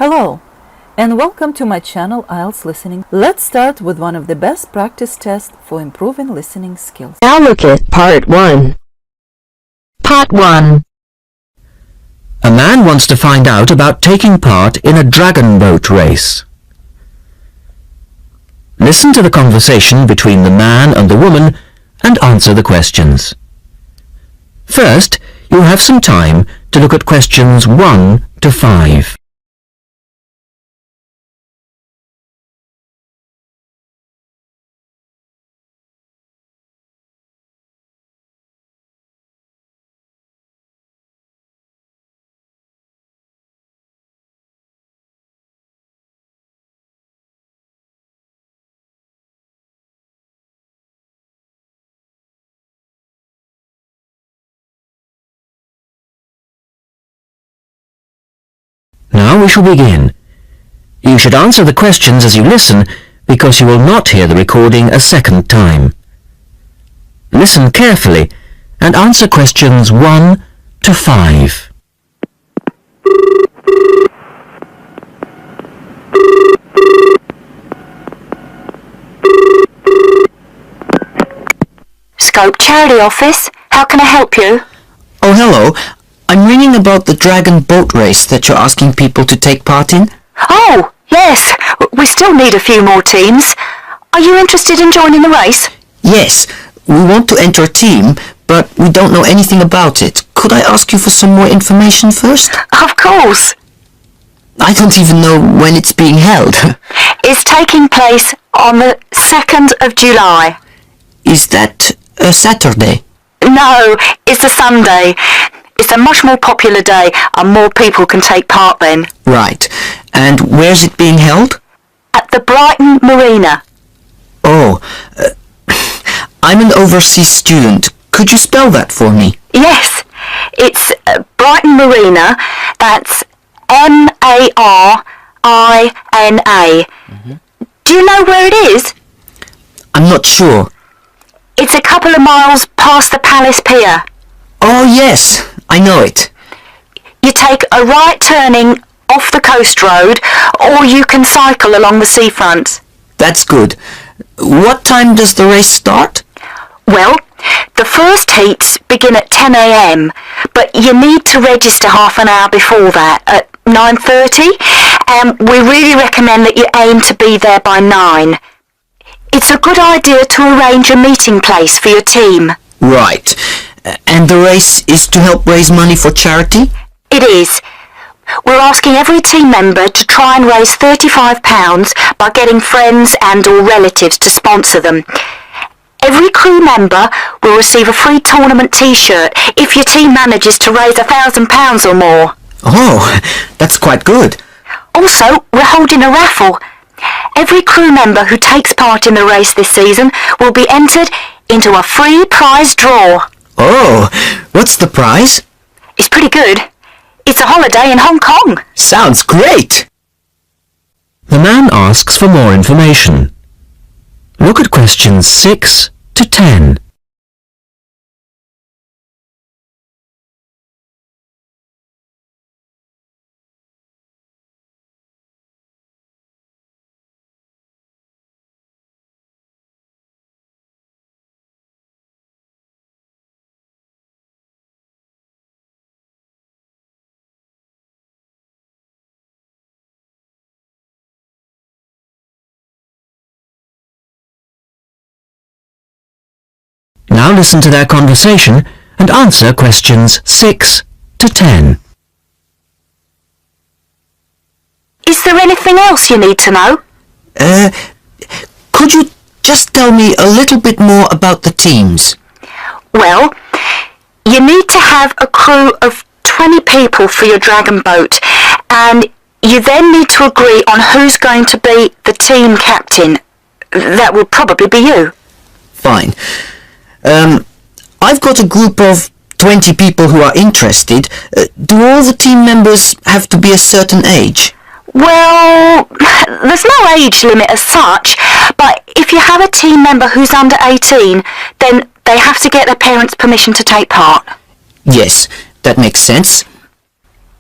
Hello, and welcome to my channel Ielts Listening. Let's start with one of the best practice tests for improving listening skills. Now look at Part 1. Part 1. A man wants to find out about taking part in a dragon boat race. Listen to the conversation between the man and the woman and answer the questions. First, you'll have some time to look at questions 1 to 5. Now we shall begin. You should answer the questions as you listen, because you will not hear the recording a second time. Listen carefully and answer questions 1 to 5. Scope Charity Office. How can I help you? Oh, hello. I'm ringing about the dragon boat race that you're asking people to take part in. Oh, yes. We still need a few more teams. Are you interested in joining the race? Yes, we want to enter a team, but we don't know anything about it. Could I ask you for some more information first? Of course. I don't even know when it's being held. It's taking place on the 2nd of July. Is that a Saturday? No, it's a Sunday. It's a much more popular day and more people can take part then. Right. And where's it being held? At the Brighton Marina. Oh, I'm an overseas student. Could you spell that for me? Yes, it's Brighton Marina. That's Marina. Do you know where it is? I'm not sure. It's a couple of miles past the Palace Pier. Oh, yes. I know it. You take a right turning off the coast road, or you can cycle along the seafront. That's good. What time does the race start? Well, the first heats begin at 10 a.m, but you need to register half an hour before that, at 9:30, and we really recommend that you aim to be there by 9. It's a good idea to arrange a meeting place for your team. Right. And the race is to help raise money for charity? It is. We're asking every team member to try and raise £35 by getting friends and or relatives to sponsor them. Every crew member will receive a free tournament t-shirt if your team manages to raise £1,000 or more. Oh, that's quite good. Also, we're holding a raffle. Every crew member who takes part in the race this season will be entered into a free prize draw. Oh, what's the prize? It's pretty good. It's a holiday in Hong Kong. Sounds great! The man asks for more information. Look at questions 6 to 10. Now listen to their conversation and answer questions 6 to 10. Is there anything else you need to know? Could you just tell me a little bit more about the teams? Well, you need to have a crew of 20 people for your dragon boat, and you then need to agree on who's going to be the team captain. That will probably be you. Fine. I've got a group of 20 people who are interested. Do all the team members have to be a certain age? Well, there's no age limit as such, but if you have a team member who's under 18, then they have to get their parents' permission to take part. Yes, that makes sense.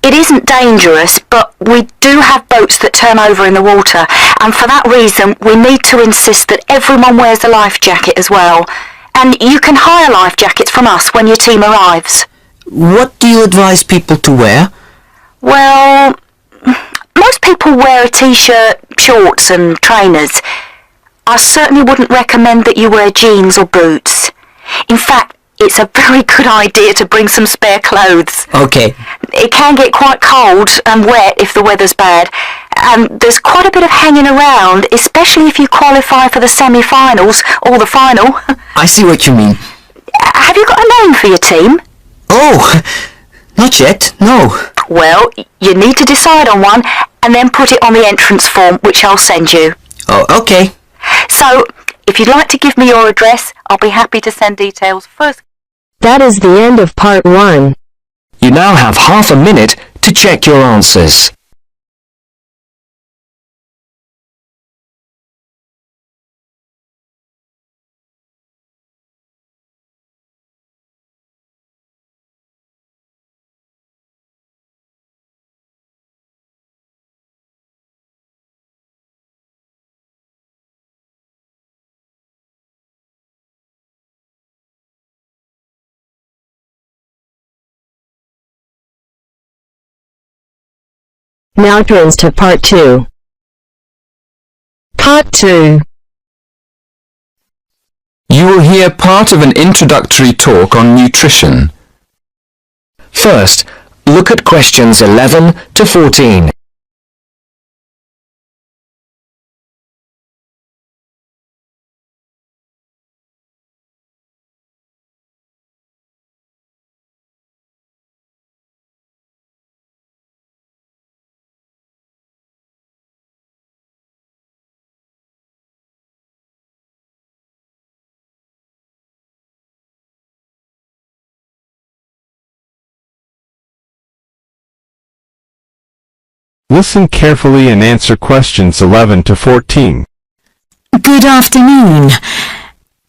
It isn't dangerous, but we do have boats that turn over in the water, and for that reason we need to insist that everyone wears a life jacket as well. And you can hire life jackets from us when your team arrives. What do you advise people to wear? Well, most people wear a t-shirt, shorts and trainers. I certainly wouldn't recommend that you wear jeans or boots. In fact, it's a very good idea to bring some spare clothes. Okay. It can get quite cold and wet if the weather's bad, and there's quite a bit of hanging around, especially if you qualify for the semi-finals or the final. I see what you mean. Have you got a name for your team? Oh, not yet, no. Well, you need to decide on one and then put it on the entrance form, which I'll send you. Oh, okay. So, if you'd like to give me your address, I'll be happy to send details first. That is the end of part 1. You now have half a minute to check your answers. Now turns to part 2. Part 2. You will hear part of an introductory talk on nutrition. First, look at questions 11 to 14. Listen carefully and answer questions 11 to 14. Good afternoon.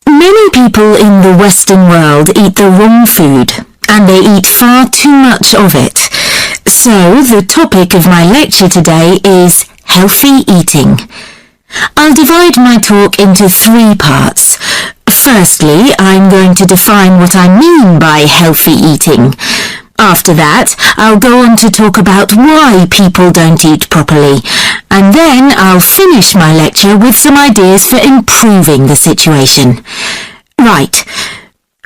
Many people in the Western world eat the wrong food, and they eat far too much of it. So, the topic of my lecture today is healthy eating. I'll divide my talk into 3 parts. Firstly, I'm going to define what I mean by healthy eating. After that, I'll go on to talk about why people don't eat properly, and then I'll finish my lecture with some ideas for improving the situation. Right,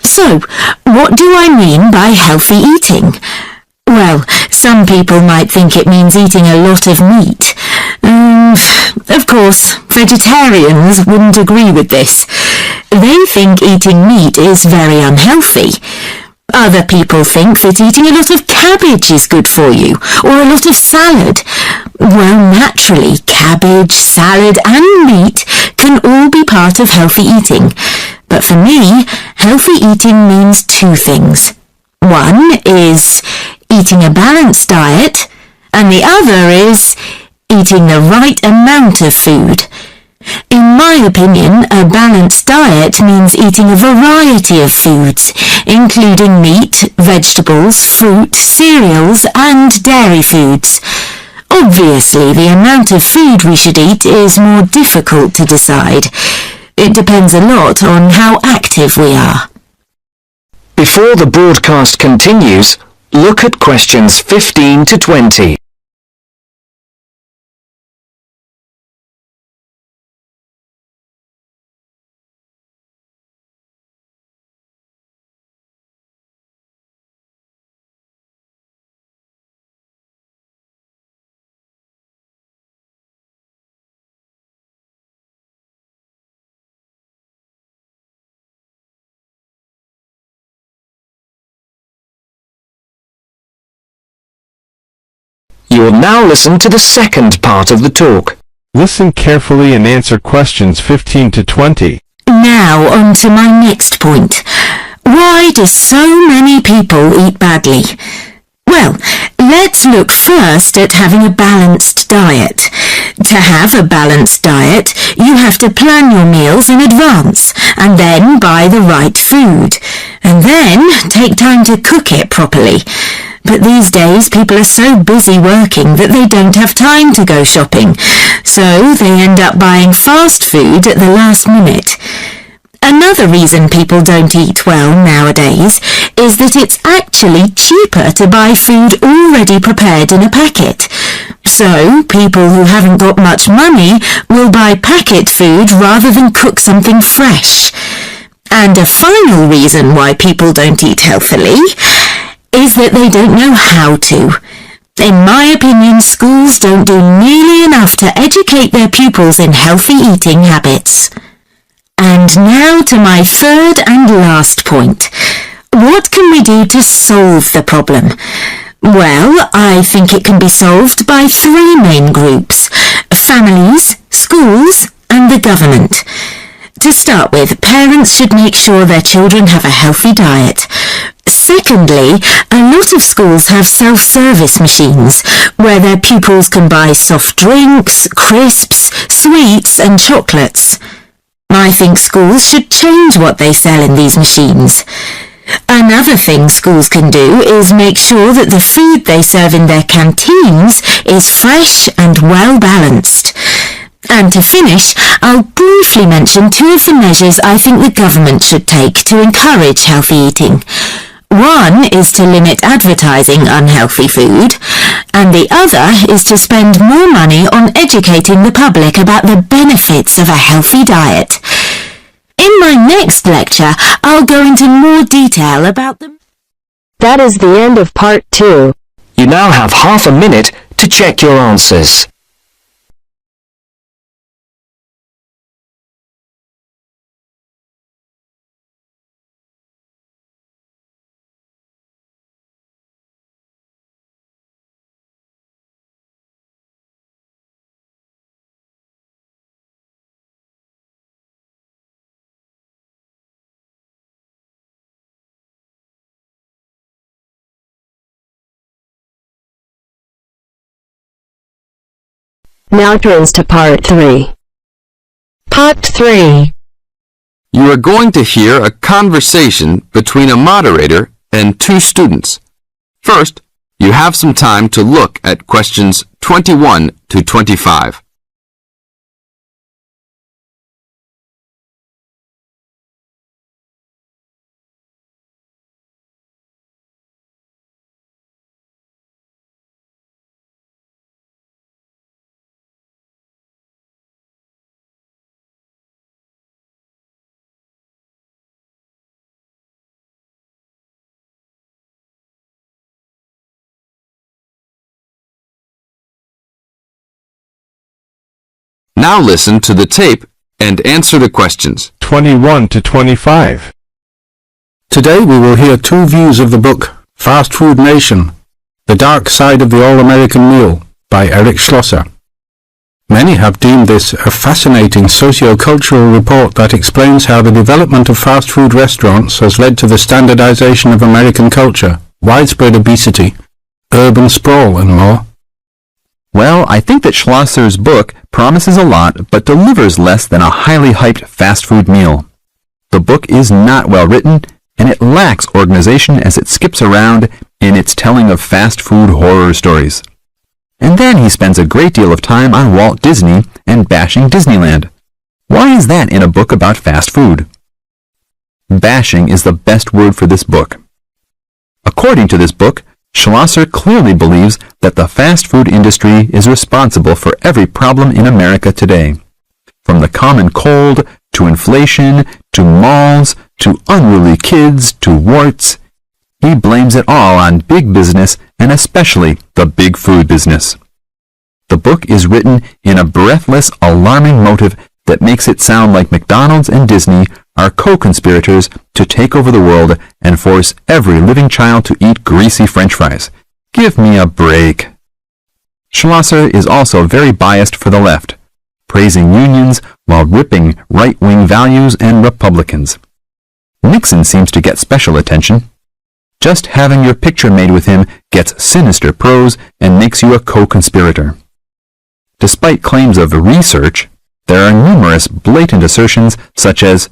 so what do I mean by healthy eating? Well, some people might think it means eating a lot of meat. Of course, vegetarians wouldn't agree with this. They think eating meat is very unhealthy. Other people think that eating a lot of cabbage is good for you, or a lot of salad. Well, naturally, cabbage, salad and meat can all be part of healthy eating. But for me, healthy eating means 2 things. One is eating a balanced diet, and the other is eating the right amount of food. In my opinion, a balanced diet means eating a variety of foods, including meat, vegetables, fruit, cereals, and dairy foods. Obviously, the amount of food we should eat is more difficult to decide. It depends a lot on how active we are. Before the broadcast continues, look at questions 15 to 20. You will now listen to the second part of the talk. Listen carefully and answer questions 15 to 20. Now on to my next point. Why do so many people eat badly? Well, let's look first at having a balanced diet. To have a balanced diet, you have to plan your meals in advance, and then buy the right food, and then take time to cook it properly. But these days people are so busy working that they don't have time to go shopping, so they end up buying fast food at the last minute. Another reason people don't eat well nowadays is that it's actually cheaper to buy food already prepared in a packet. So, people who haven't got much money will buy packet food rather than cook something fresh. And a final reason why people don't eat healthily is that they don't know how to. In my opinion, schools don't do nearly enough to educate their pupils in healthy eating habits. And now to my third and last point. What can we do to solve the problem? Well, I think it can be solved by three main groups: families, schools, and the government. To start with, parents should make sure their children have a healthy diet. Secondly, a lot of schools have self-service machines where their pupils can buy soft drinks, crisps, sweets, and chocolates. I think schools should change what they sell in these machines. Another thing schools can do is make sure that the food they serve in their canteens is fresh and well balanced. And to finish, I'll briefly mention two of the measures I think the government should take to encourage healthy eating. One is to limit advertising unhealthy food, and the other is to spend more money on educating the public about the benefits of a healthy diet. In my next lecture, I'll go into more detail about them. That is the end of part 2. You now have half a minute to check your answers. Now turns to part 3. Part 3. You are going to hear a conversation between a moderator and two students. First, you have some time to look at questions 21 to 25. Now listen to the tape and answer the questions. 21 to 25. Today we will hear two views of the book Fast Food Nation, The Dark Side of the All-American Meal by Eric Schlosser. Many have deemed this a fascinating socio-cultural report that explains how the development of fast food restaurants has led to the standardization of American culture, widespread obesity, urban sprawl and more. Well, I think that Schlosser's book promises a lot but delivers less than a highly hyped fast food meal. The book is not well written, and it lacks organization as it skips around in its telling of fast food horror stories. And then he spends a great deal of time on Walt Disney and bashing Disneyland. Why is that in a book about fast food? Bashing is the best word for this book. According to this book, Schlosser clearly believes that the fast food industry is responsible for every problem in America today. From the common cold, to inflation, to malls, to unruly kids, to warts, he blames it all on big business and especially the big food business. The book is written in a breathless, alarming motive that makes it sound like McDonald's and Disney are co-conspirators to take over the world and force every living child to eat greasy French fries. Give me a break. Schlosser is also very biased for the left, praising unions while ripping right-wing values and Republicans. Nixon seems to get special attention. Just having your picture made with him gets sinister prose and makes you a co-conspirator. Despite claims of research, there are numerous blatant assertions such as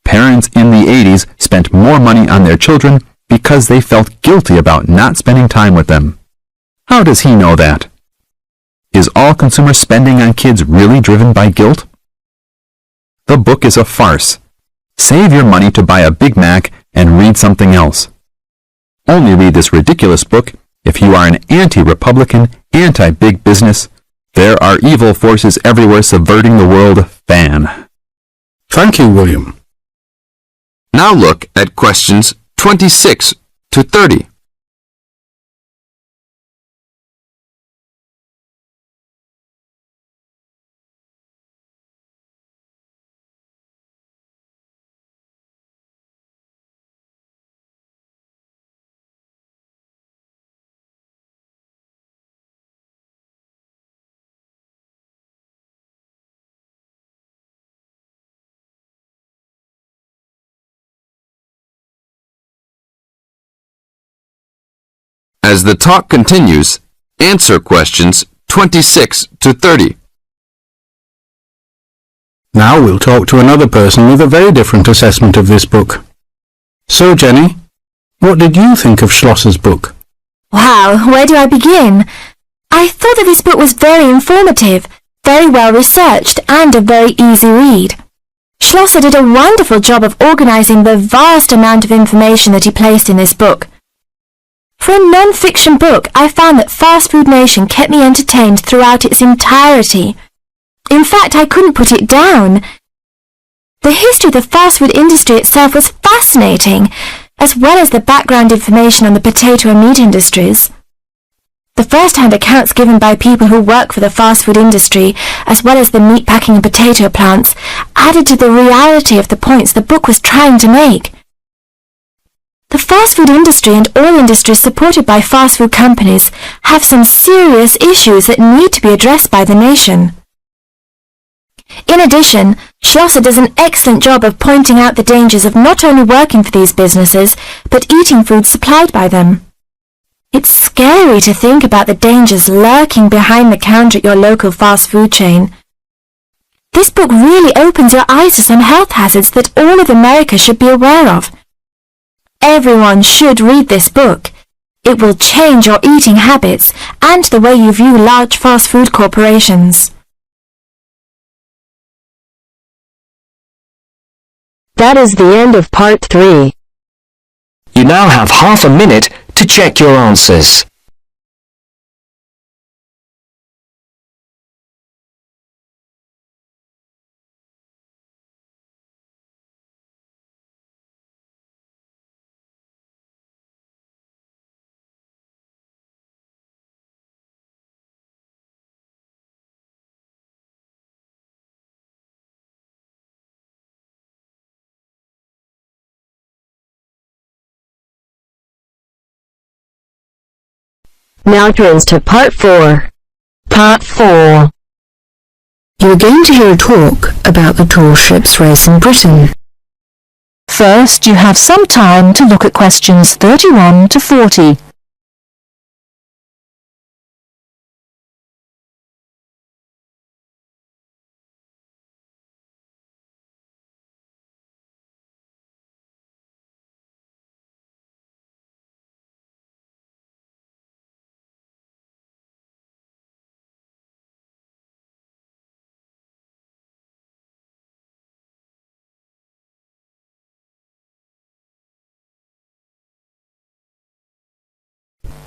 parents in the 80s spent more money on their children because they felt guilty about not spending time with them. How does he know that? Is all consumer spending on kids really driven by guilt? The book is a farce. Save your money to buy a Big Mac and read something else. Only read this ridiculous book if you are an anti-Republican, anti-big business, there are evil forces everywhere subverting the world fan. Thank you, William. Now look at questions 26 to 30. As the talk continues, answer questions 26 to 30. Now we'll talk to another person with a very different assessment of this book. So, Jenny, what did you think of Schlosser's book? Wow, where do I begin? I thought that this book was very informative, very well researched, and a very easy read. Schlosser did a wonderful job of organizing the vast amount of information that he placed in this book. For a non-fiction book, I found that Fast Food Nation kept me entertained throughout its entirety. In fact, I couldn't put it down. The history of the fast food industry itself was fascinating, as well as the background information on the potato and meat industries. The first-hand accounts given by people who work for the fast food industry, as well as the meat packing and potato plants, added to the reality of the points the book was trying to make. The fast food industry and all industries supported by fast food companies have some serious issues that need to be addressed by the nation. In addition, Schlosser does an excellent job of pointing out the dangers of not only working for these businesses, but eating food supplied by them. It's scary to think about the dangers lurking behind the counter at your local fast food chain. This book really opens your eyes to some health hazards that all of America should be aware of. Everyone should read this book. It will change your eating habits and the way you view large fast food corporations. That is the end of part 3. You now have half a minute to check your answers. Now turns to part 4. Part 4. You are going to hear a talk about the tall ships race in Britain. First, you have some time to look at questions 31 to 40.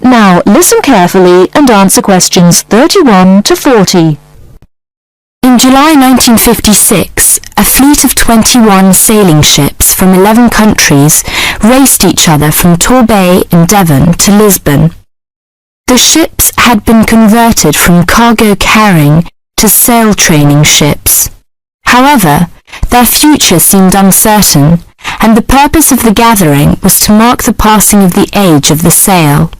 Now, listen carefully and answer questions 31 to 40. In July 1956, a fleet of 21 sailing ships from 11 countries raced each other from Torbay in Devon to Lisbon. The ships had been converted from cargo carrying to sail training ships. However, their future seemed uncertain, and the purpose of the gathering was to mark the passing of the age of the sail.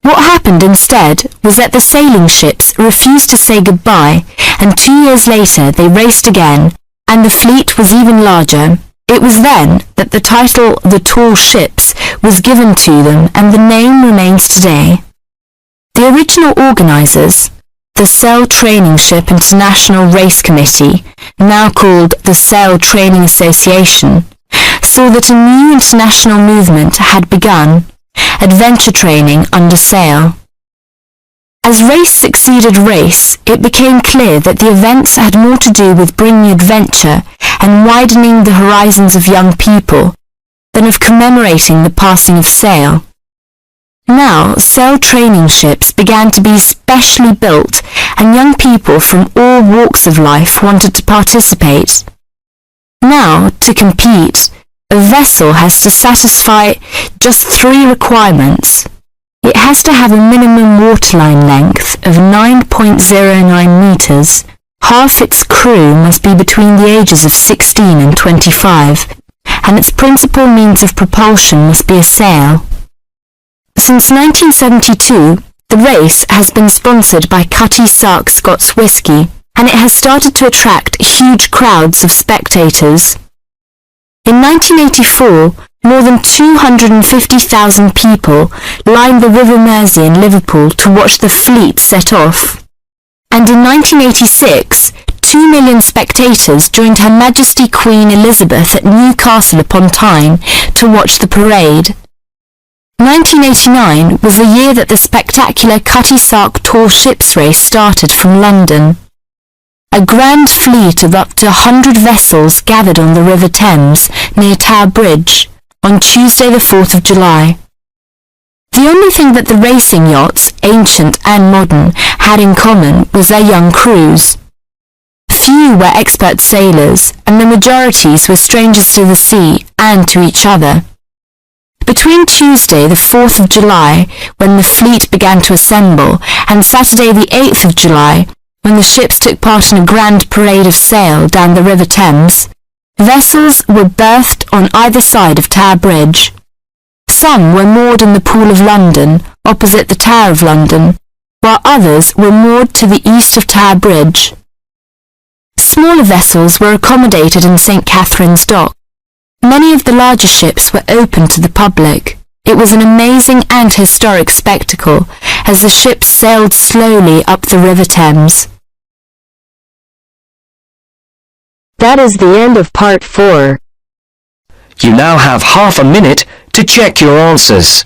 What happened instead was that the sailing ships refused to say goodbye, and 2 years later they raced again, and the fleet was even larger. It was then that the title The Tall Ships was given to them, and the name remains today. The original organisers, the Sail Training Ship International Race Committee, now called the Sail Training Association, saw that a new international movement had begun, adventure training under sail. As race succeeded race, it became clear that the events had more to do with bringing adventure and widening the horizons of young people than of commemorating the passing of sail. Now, sail training ships began to be specially built, and young people from all walks of life wanted to participate. Now, to compete, a vessel has to satisfy just 3 requirements. It has to have a minimum waterline length of 9.09 meters. Half its crew must be between the ages of 16 and 25, and its principal means of propulsion must be a sail. Since 1972, the race has been sponsored by Cutty Sark Scots Whisky, and it has started to attract huge crowds of spectators. In 1984, more than 250,000 people lined the River Mersey in Liverpool to watch the fleet set off. And in 1986, 2 million spectators joined Her Majesty Queen Elizabeth at Newcastle upon Tyne to watch the parade. 1989 was the year that the spectacular Cutty Sark Tall Ships race started from London. A grand fleet of up to 100 vessels gathered on the River Thames near Tower Bridge on Tuesday the 4th of July. The only thing that the racing yachts, ancient and modern, had in common was their young crews. Few were expert sailors, and the majorities were strangers to the sea and to each other. Between Tuesday the 4th of July, when the fleet began to assemble, and Saturday the 8th of July, when the ships took part in a grand parade of sail down the River Thames, vessels were berthed on either side of Tower Bridge. Some were moored in the Pool of London, opposite the Tower of London, while others were moored to the east of Tower Bridge. Smaller vessels were accommodated in St. Catherine's Dock. Many of the larger ships were open to the public. It was an amazing and historic spectacle as the ships sailed slowly up the River Thames. That is the end of part 4. You now have half a minute to check your answers.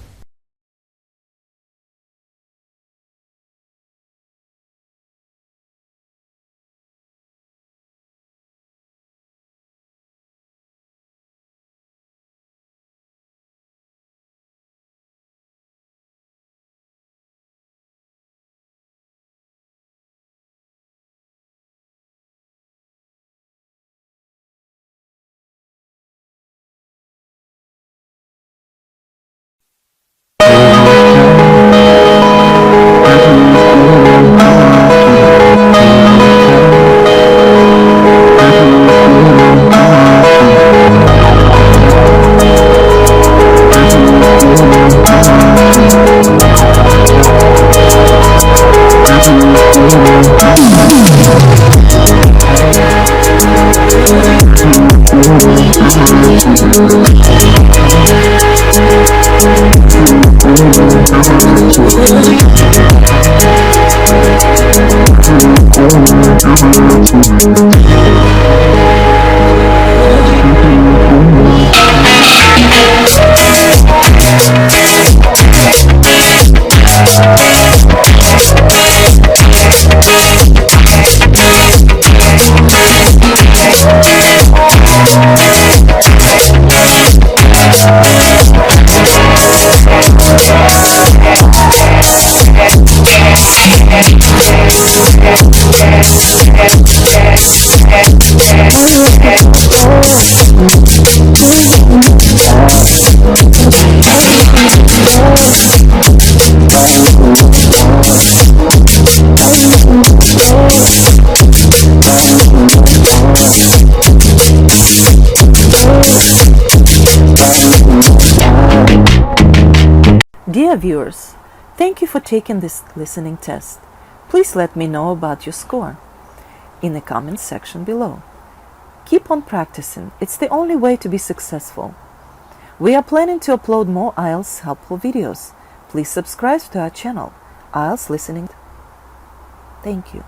Dear viewers, thank you for taking this listening test. Please let me know about your score in the comments section below. Keep on practicing, it's the only way to be successful. We are planning to upload more IELTS helpful videos. Please subscribe to our channel, IELTS Listening. Thank you.